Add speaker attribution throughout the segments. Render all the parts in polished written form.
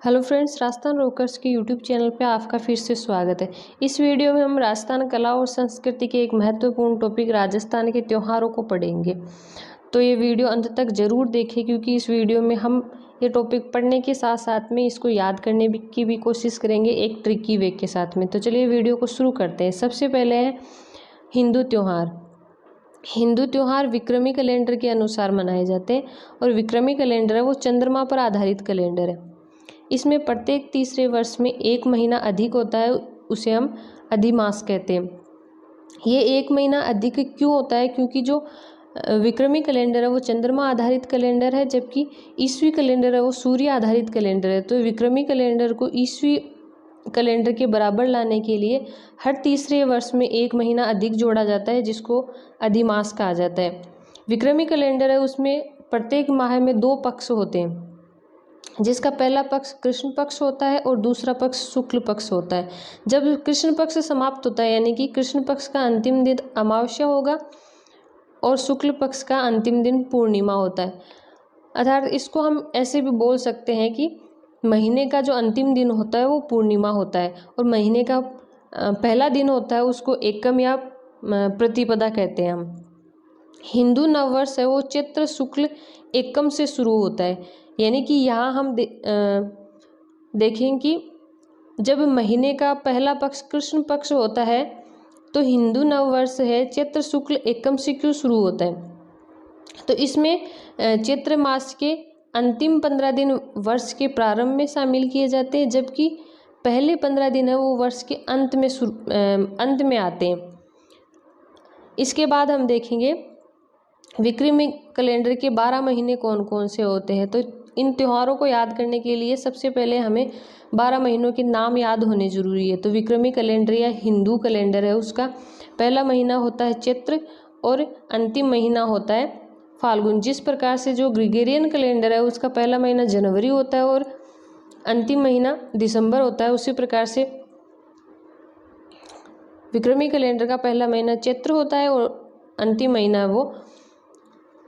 Speaker 1: Hello friends, Rajasthan rockers के YouTube channel पे आपका फिर से स्वागत है। इस वीडियो में हम राजस्थान कला और संस्कृति के एक महत्वपूर्ण टॉपिक राजस्थान के त्योहारों को पढ़ेंगे। तो ये वीडियो अंत तक ज़रूर देखें, क्योंकि इस वीडियो में हम ये टॉपिक पढ़ने के साथ साथ में इसको याद करने की भी कोशिश करेंगे एक ट्रिकी वे के साथ में। तो चलिए वीडियो को शुरू करते हैं। सबसे पहले है हिंदू त्यौहार। हिंदू त्यौहार विक्रमी कैलेंडर के अनुसार मनाए जाते हैं और विक्रमी कैलेंडर है वो चंद्रमा पर आधारित कैलेंडर है। इसमें प्रत्येक तीसरे वर्ष में एक महीना अधिक होता है, उसे हम अधिमास कहते हैं। ये एक महीना अधिक क्यों होता है? क्योंकि जो विक्रमी कैलेंडर है वो चंद्रमा आधारित कैलेंडर है, जबकि ईस्वी कैलेंडर है वो सूर्य आधारित कैलेंडर है। तो विक्रमी कैलेंडर को ईस्वी कैलेंडर के बराबर लाने के लिए हर तीसरे वर्ष में एक महीना अधिक जोड़ा जाता है, जिसको अधिमास कहा जाता है। विक्रमी कैलेंडर है उसमें प्रत्येक माह में 2 पक्ष होते हैं, जिसका पहला पक्ष कृष्ण पक्ष होता है और दूसरा पक्ष शुक्ल पक्ष होता है। जब कृष्ण पक्ष समाप्त होता है, यानी कि कृष्ण पक्ष का अंतिम दिन अमावस्या होगा और शुक्ल पक्ष का अंतिम दिन पूर्णिमा होता है। अर्थात इसको हम ऐसे भी बोल सकते हैं कि महीने का जो अंतिम दिन होता है वो पूर्णिमा होता है और महीने का पहला दिन होता है उसको एकम या प्रतिपदा कहते हैं हम। हिंदू नववर्ष है वो चैत्र शुक्ल एकम से शुरू होता है, यानी कि यहाँ हम देखें कि जब महीने का पहला पक्ष कृष्ण पक्ष होता है तो हिंदू नववर्ष है चैत्र शुक्ल एकम से क्यों शुरू होता है? तो इसमें चैत्र मास के अंतिम 15 दिन वर्ष के प्रारंभ में शामिल किए जाते हैं, जबकि पहले 15 दिन है वो वर्ष के अंत में आते हैं। इसके बाद हम देखेंगे विक्रमी कैलेंडर के 12 महीने कौन कौन से होते हैं। तो इन त्योहारों को याद करने के लिए सबसे पहले हमें 12 महीनों के नाम याद होने ज़रूरी है। तो विक्रमी कैलेंडर या हिंदू कैलेंडर है उसका पहला महीना होता है चैत्र और अंतिम महीना होता है फाल्गुन। जिस प्रकार से जो ग्रिगोरियन कैलेंडर है उसका पहला महीना जनवरी होता है और अंतिम महीना दिसंबर होता है, उसी प्रकार से विक्रमी कैलेंडर का पहला महीना चैत्र होता है और अंतिम महीना वो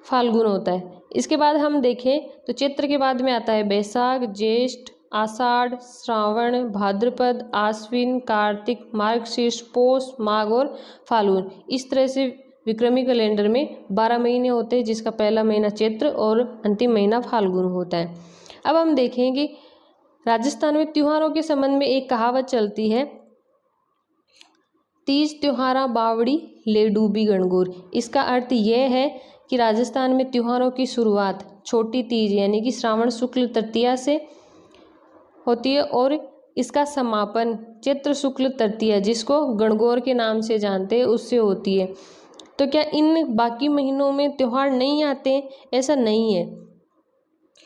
Speaker 1: फाल्गुन होता है। इसके बाद हम देखें तो चैत्र के बाद में आता है बैसाख, ज्येष्ठ, आषाढ़, श्रावण, भाद्रपद, आश्विन, कार्तिक, मार्गशीर्ष, पौष, माघ और फाल्गुन। इस तरह से विक्रमी कैलेंडर में 12 महीने होते हैं, जिसका पहला महीना चैत्र और अंतिम महीना फाल्गुन होता है। अब हम देखेंगे राजस्थान में त्योहारों के संबंध में एक कहावत चलती है, तीज त्योहारा बावड़ी ले डूबी गणगौर। इसका अर्थ यह है कि राजस्थान में त्योहारों की शुरुआत छोटी तीज यानी कि श्रावण शुक्ल तृतीया से होती है और इसका समापन चैत्र शुक्ल तृतीया, जिसको गणगौर के नाम से जानते हैं, उससे होती है। तो क्या इन बाकी महीनों में त्यौहार नहीं आते? ऐसा नहीं है।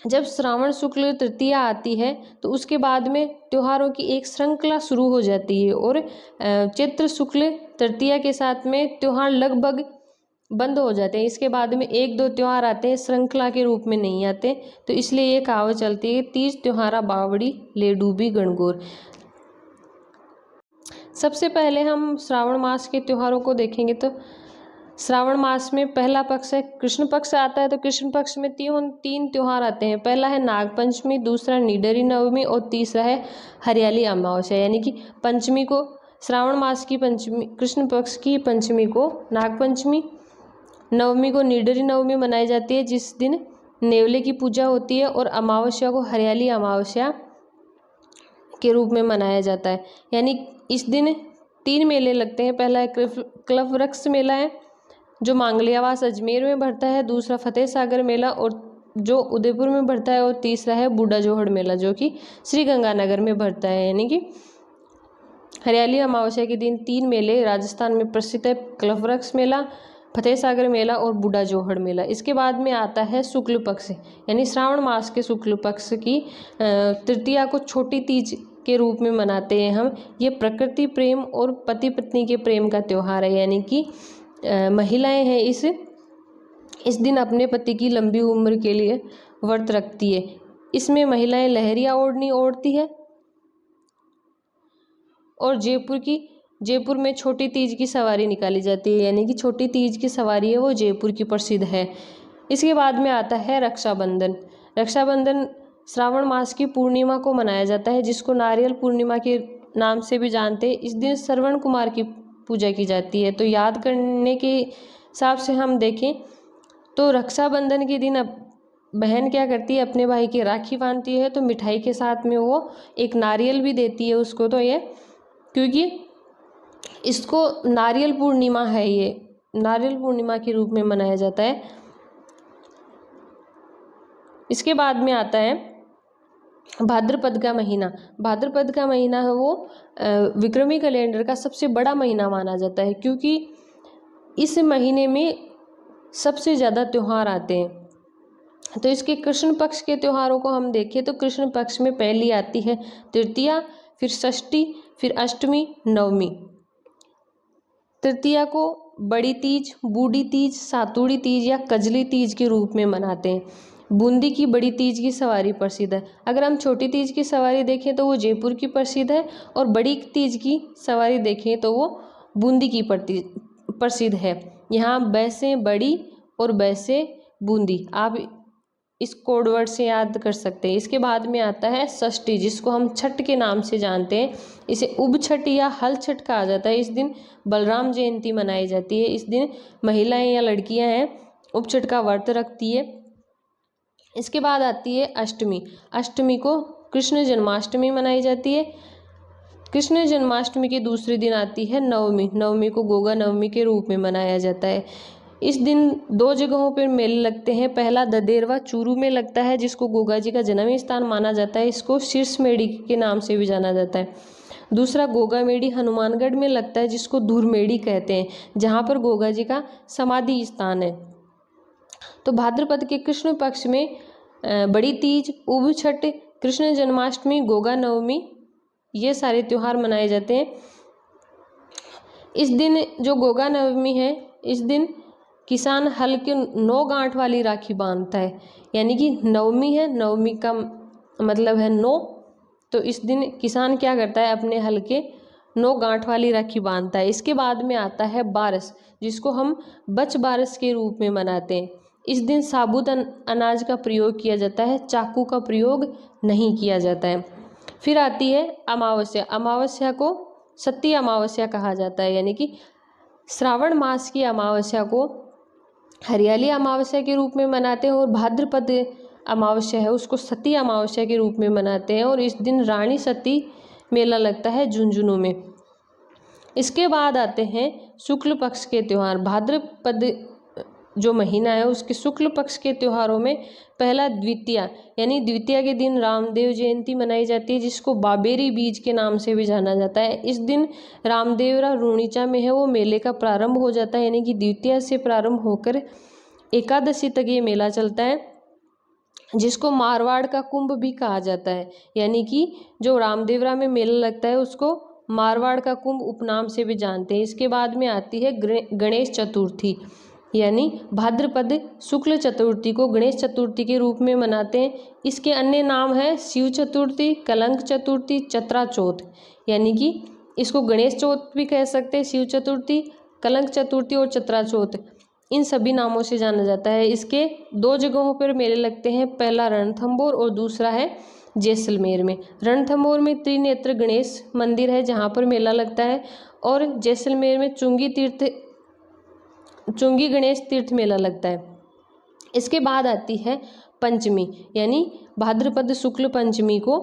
Speaker 1: जब श्रावण शुक्ल तृतीया आती है तो उसके बाद में त्योहारों की एक श्रृंखला शुरू हो जाती है और चैत्र शुक्ल तृतीया के साथ में त्यौहार लगभग बंद हो जाते हैं। इसके बाद में 1-2 त्यौहार आते हैं, श्रृंखला के रूप में नहीं आते। तो इसलिए ये कहावत चलती है, तीज त्योहारा बावड़ी ले डूबी गणगौर। सबसे पहले हम श्रावण मास के त्योहारों को देखेंगे। तो श्रावण मास में पहला पक्ष है कृष्ण पक्ष आता है। तो कृष्ण पक्ष में 3 त्यौहार आते हैं। पहला है नागपंचमी, दूसरा निडरी नवमी और तीसरा है हरियाली अमावस्या। यानी कि पंचमी को, श्रावण मास की पंचमी, कृष्ण पक्ष की पंचमी को नागपंचमी, नवमी को निडरी नवमी मनाई जाती है, जिस दिन नेवले की पूजा होती है, और अमावस्या को हरियाली अमावस्या के रूप में मनाया जाता है। यानी इस दिन 3 मेले लगते हैं। पहला है क्लव वृक्ष मेला है जो मांगलियावास अजमेर में भरता है, दूसरा फतेह सागर मेला और जो उदयपुर में भरता है, और तीसरा है बूढ़ा जोहड़ मेला जो कि श्री गंगानगर में भरता है। यानी कि हरियाली अमावस्या के दिन 3 मेले राजस्थान में प्रसिद्ध है, क्लव वृक्ष मेला, फतेह सागर मेला और बूढ़ा जोहड़ मेला। इसके बाद में आता है शुक्ल पक्ष, यानी श्रावण मास के शुक्ल पक्ष की तृतीया को छोटी तीज के रूप में मनाते हैं हम। ये प्रकृति प्रेम और पति पत्नी के प्रेम का त्यौहार है। यानी कि महिलाएं हैं इस दिन अपने पति की लंबी उम्र के लिए व्रत रखती है। इसमें महिलाएं लहरिया ओढ़नी ओढ़ती है और जयपुर में छोटी तीज की सवारी निकाली जाती है। यानी कि छोटी तीज की सवारी है वो जयपुर की प्रसिद्ध है। इसके बाद में आता है रक्षाबंधन। रक्षाबंधन श्रावण मास की पूर्णिमा को मनाया जाता है, जिसको नारियल पूर्णिमा के नाम से भी जानते हैं। इस दिन श्रवण कुमार की पूजा की जाती है। तो याद करने के हिसाब से हम देखें तो रक्षाबंधन के दिन अब बहन क्या करती है, अपने भाई की राखी बांधती है, तो मिठाई के साथ में वो एक नारियल भी देती है उसको। तो ये क्योंकि इसको नारियल पूर्णिमा है, ये नारियल पूर्णिमा के रूप में मनाया जाता है। इसके बाद में आता है भाद्रपद का महीना। भाद्रपद का महीना है वो विक्रमी कैलेंडर का सबसे बड़ा महीना माना जाता है, क्योंकि इस महीने में सबसे ज़्यादा त्यौहार आते हैं। तो इसके कृष्ण पक्ष के त्योहारों को हम देखें तो कृष्ण पक्ष में पहली आती है तृतीया, फिर षष्ठी, फिर अष्टमी, नवमी। तृतीया को बड़ी तीज, बूढ़ी तीज, सातुड़ी तीज या कजली तीज के रूप में मनाते हैं। बूंदी की बड़ी तीज की सवारी प्रसिद्ध है। अगर हम छोटी तीज की सवारी देखें तो वो जयपुर की प्रसिद्ध है, और बड़ी तीज की सवारी देखें तो वो बूंदी की प्रसिद्ध है। यहाँ बैसे बड़ी और बैसे बूंदी, आप इस कोड वर्ड से याद कर सकते हैं। इसके बाद में आता है षष्ठी, जिसको हम छठ के नाम से जानते हैं। इसे उब छठ या हल छठ कहा जाता है। इस दिन बलराम जयंती मनाई जाती है। इस दिन महिलाएं या लड़कियां हैं उब छठ का व्रत रखती है। इसके बाद आती है अष्टमी। अष्टमी को कृष्ण जन्माष्टमी मनाई जाती है। कृष्ण जन्माष्टमी के दूसरे दिन आती है नवमी। नवमी को गोगा नवमी के रूप में मनाया जाता है। इस दिन दो जगहों पर मेले लगते हैं। पहला ददेरवा चूरू में लगता है, जिसको गोगा जी का जन्म स्थान माना जाता है। इसको शीर्ष मेड़ी के नाम से भी जाना जाता है। दूसरा गोगा मेड़ी हनुमानगढ़ में लगता है, जिसको धूर मेड़ी कहते हैं, जहाँ पर गोगा जी का समाधि स्थान है। तो भाद्रपद के कृष्ण पक्ष में बड़ी तीज, उब छठ, कृष्ण जन्माष्टमी, गोगा नवमी, ये सारे त्यौहार मनाए जाते हैं। इस दिन जो गोगा नवमी है, इस दिन किसान हल के 9 गांठ वाली राखी बांधता है, यानी कि नवमी है, नवमी का मतलब है 9। तो इस दिन किसान क्या करता है, अपने हल के 9 गांठ वाली राखी बांधता है। इसके बाद में आता है बारस, जिसको हम बच बारस के रूप में मनाते हैं। इस दिन साबुत अनाज का प्रयोग किया जाता है, चाकू का प्रयोग नहीं किया जाता है। फिर आती है अमावस्या। अमावस्या को सती अमावस्या कहा जाता है, यानी कि श्रावण मास की अमावस्या को हरियाली अमावस्या के रूप में मनाते हैं, और भाद्रपद अमावस्या है उसको सती अमावस्या के रूप में मनाते हैं। और इस दिन रानी सती मेला लगता है झुंझुनू में। इसके बाद आते हैं शुक्ल पक्ष के त्यौहार। भाद्रपद जो महीना है उसके शुक्ल पक्ष के त्योहारों में पहला द्वितीया, यानी द्वितीया के दिन रामदेव जयंती मनाई जाती है, जिसको बाबेरी बीज के नाम से भी जाना जाता है। इस दिन रामदेवरा रूणीचा में है वो मेले का प्रारंभ हो जाता है, यानी कि द्वितीया से प्रारंभ होकर एकादशी तक ये मेला चलता है, जिसको मारवाड़ का कुंभ भी कहा जाता है। यानी कि जो रामदेवरा में मेला लगता है उसको मारवाड़ का कुंभ उपनाम से भी जानते हैं। इसके बाद में आती है गणेश चतुर्थी, यानी भाद्रपद शुक्ल चतुर्थी को गणेश चतुर्थी के रूप में मनाते हैं। इसके अन्य नाम है शिव चतुर्थी, कलंक चतुर्थी, चतरा चौथ, यानी कि इसको गणेश चौथ भी कह सकते हैं, शिव चतुर्थी, कलंक चतुर्थी और चतरा चौथ, इन सभी नामों से जाना जाता है। इसके 2 जगहों पर मेले लगते हैं, पहला रणथंभौर और दूसरा है जैसलमेर में। रणथंभौर में त्रिनेत्र गणेश मंदिर है जहाँ पर मेला लगता है, और जैसलमेर में चुंगी गणेश तीर्थ मेला लगता है। इसके बाद आती है पंचमी, यानी भाद्रपद शुक्ल पंचमी को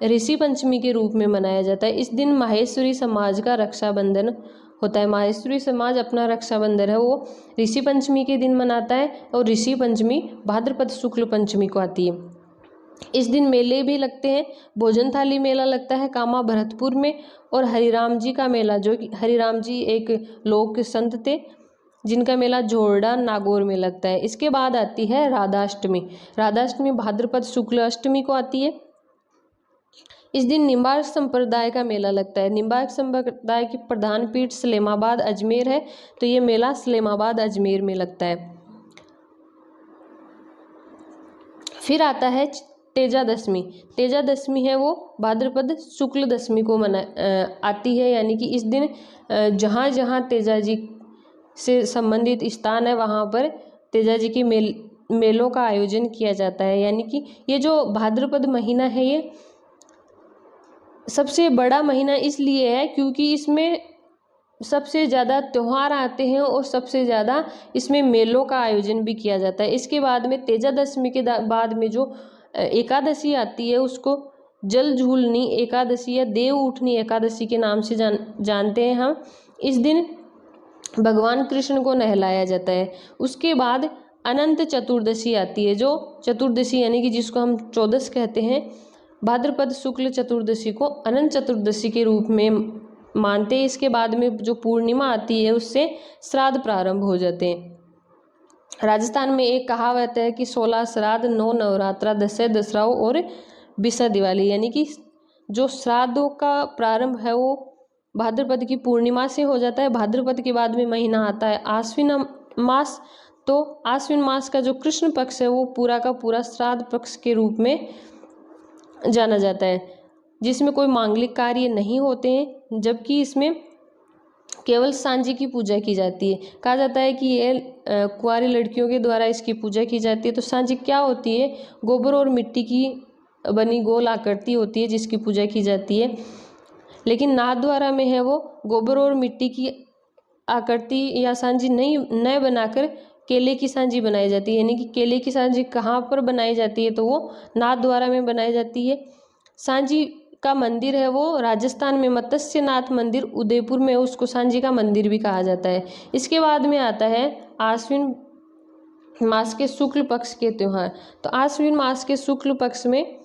Speaker 1: ऋषि पंचमी के रूप में मनाया जाता है। इस दिन माहेश्वरी समाज का रक्षाबंधन होता है। माहेश्वरी समाज अपना रक्षाबंधन है वो ऋषि पंचमी के दिन मनाता है, और ऋषि पंचमी भाद्रपद शुक्ल पंचमी को आती है। इस दिन मेले भी लगते हैं। भोजन थाली मेला लगता है कामा भरतपुर में, और हरिराम जी का मेला, जो कि हरिराम जी एक लोक संत थे जिनका मेला झोरडा नागौर में लगता है। इसके बाद आती है राधाष्टमी। राधाष्टमी भाद्रपद शुक्ल अष्टमी को आती है। इस दिन निम्बार्क संप्रदाय का मेला लगता है। निम्बार्क संप्रदाय की प्रधान पीठ सलेमाबाद अजमेर है, तो ये मेला सलेमाबाद अजमेर में लगता है। फिर आता है तेजा दशमी। तेजा दशमी है वो भाद्रपद शुक्ल दशमी को आती है, यानी कि इस दिन जहाँ जहाँ तेजा जी से संबंधित स्थान है वहाँ पर तेजा जी की मेलों का आयोजन किया जाता है। यानी कि ये जो भाद्रपद महीना है ये सबसे बड़ा महीना इसलिए है क्योंकि इसमें सबसे ज़्यादा त्यौहार आते हैं और सबसे ज़्यादा इसमें मेलों का आयोजन भी किया जाता है। इसके बाद में तेजादशमी के बाद में जो एकादशी आती है उसको जल झूलनी एकादशी या देव उठनी एकादशी के नाम से जानते हैं हम। इस दिन भगवान कृष्ण को नहलाया जाता है। उसके बाद अनंत चतुर्दशी आती है, जो चतुर्दशी यानी कि जिसको हम चौदस कहते हैं, भाद्रपद शुक्ल चतुर्दशी को अनंत चतुर्दशी के रूप में मानते हैं। इसके बाद में जो पूर्णिमा आती है उससे श्राद्ध प्रारंभ हो जाते हैं। राजस्थान में एक कहावत है कि 16 श्राद्ध 9 नवरात्रा 10 दसरा और 20 दिवाली। यानी कि जो श्राद्धों का प्रारंभ है वो भाद्रपद की पूर्णिमा से हो जाता है। भाद्रपद के बाद में महीना आता है आश्विन मास। तो आश्विन मास का जो कृष्ण पक्ष है वो पूरा का पूरा श्राद्ध पक्ष के रूप में जाना जाता है, जिसमें कोई मांगलिक कार्य नहीं होते हैं, जबकि इसमें केवल सांझी की पूजा की जाती है। कहा जाता है कि ये कुंवारी लड़कियों के द्वारा इसकी पूजा की जाती है। तो सांझी क्या होती है? गोबर और मिट्टी की बनी गोल आकृति होती है जिसकी पूजा की जाती है। लेकिन नाथद्वारा में है वो गोबर और मिट्टी की आकृति या सांझी नए बनाकर केले की सांझी बनाई जाती है। यानी कि केले की सांझी कहाँ पर बनाई जाती है? तो वो नाथद्वारा में बनाई जाती है। सांझी का मंदिर है वो राजस्थान में मत्स्यनाथ मंदिर उदयपुर में, उसको सांझी का मंदिर भी कहा जाता है। इसके बाद में आता है आश्विन मास के शुक्ल पक्ष के त्यौहार। तो आश्विन मास के शुक्ल पक्ष में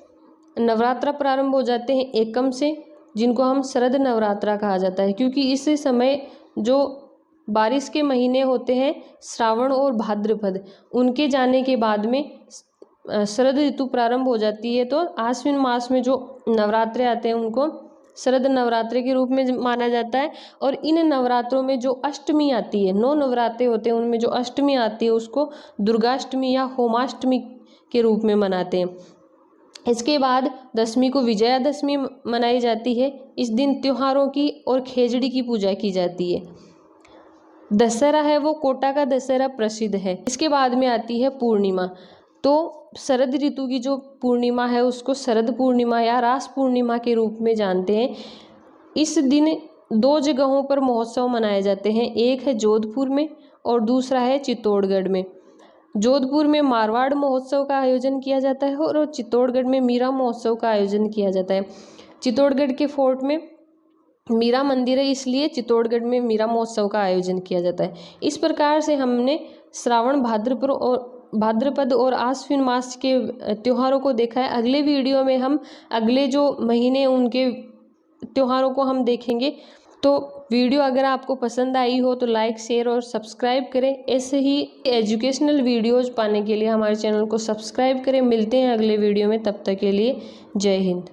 Speaker 1: नवरात्रा प्रारंभ हो जाते हैं एकम से, जिनको हम शरद नवरात्रा कहा जाता है, क्योंकि इस समय जो बारिश के महीने होते हैं श्रावण और भाद्रपद, उनके जाने के बाद में शरद ऋतु प्रारंभ हो जाती है। तो आश्विन मास में जो नवरात्रे आते हैं उनको शरद नवरात्रे के रूप में माना जाता है। और इन नवरात्रों में जो अष्टमी आती है, 9 नवरात्रे होते हैं, उनमें जो अष्टमी आती है उसको दुर्गाष्टमी या होमाष्टमी के रूप में मनाते हैं। इसके बाद दशमी को विजयादशमी मनाई जाती है। इस दिन त्योहारों की और खेजड़ी की पूजा की जाती है। दशहरा है वो कोटा का दशहरा प्रसिद्ध है। इसके बाद में आती है पूर्णिमा। तो शरद ऋतु की जो पूर्णिमा है उसको शरद पूर्णिमा या रास पूर्णिमा के रूप में जानते हैं। इस दिन 2 जगहों पर महोत्सव मनाए जाते हैं, एक है जोधपुर में और दूसरा है चित्तौड़गढ़ में। जोधपुर में मारवाड़ महोत्सव का आयोजन किया जाता है और चित्तौड़गढ़ में मीरा महोत्सव का आयोजन किया जाता है। चित्तौड़गढ़ के फोर्ट में मीरा मंदिर है, इसलिए चित्तौड़गढ़ में मीरा महोत्सव का आयोजन किया जाता है। इस प्रकार से हमने श्रावण भाद्रपद और आश्विन मास के त्योहारों को देखा है। अगले वीडियो में हम अगले जो महीने उनके त्योहारों को हम देखेंगे। तो वीडियो अगर आपको पसंद आई हो तो लाइक शेयर और सब्सक्राइब करें। ऐसे ही एजुकेशनल वीडियोज़ पाने के लिए हमारे चैनल को सब्सक्राइब करें। मिलते हैं अगले वीडियो में, तब तक के लिए जय हिंद।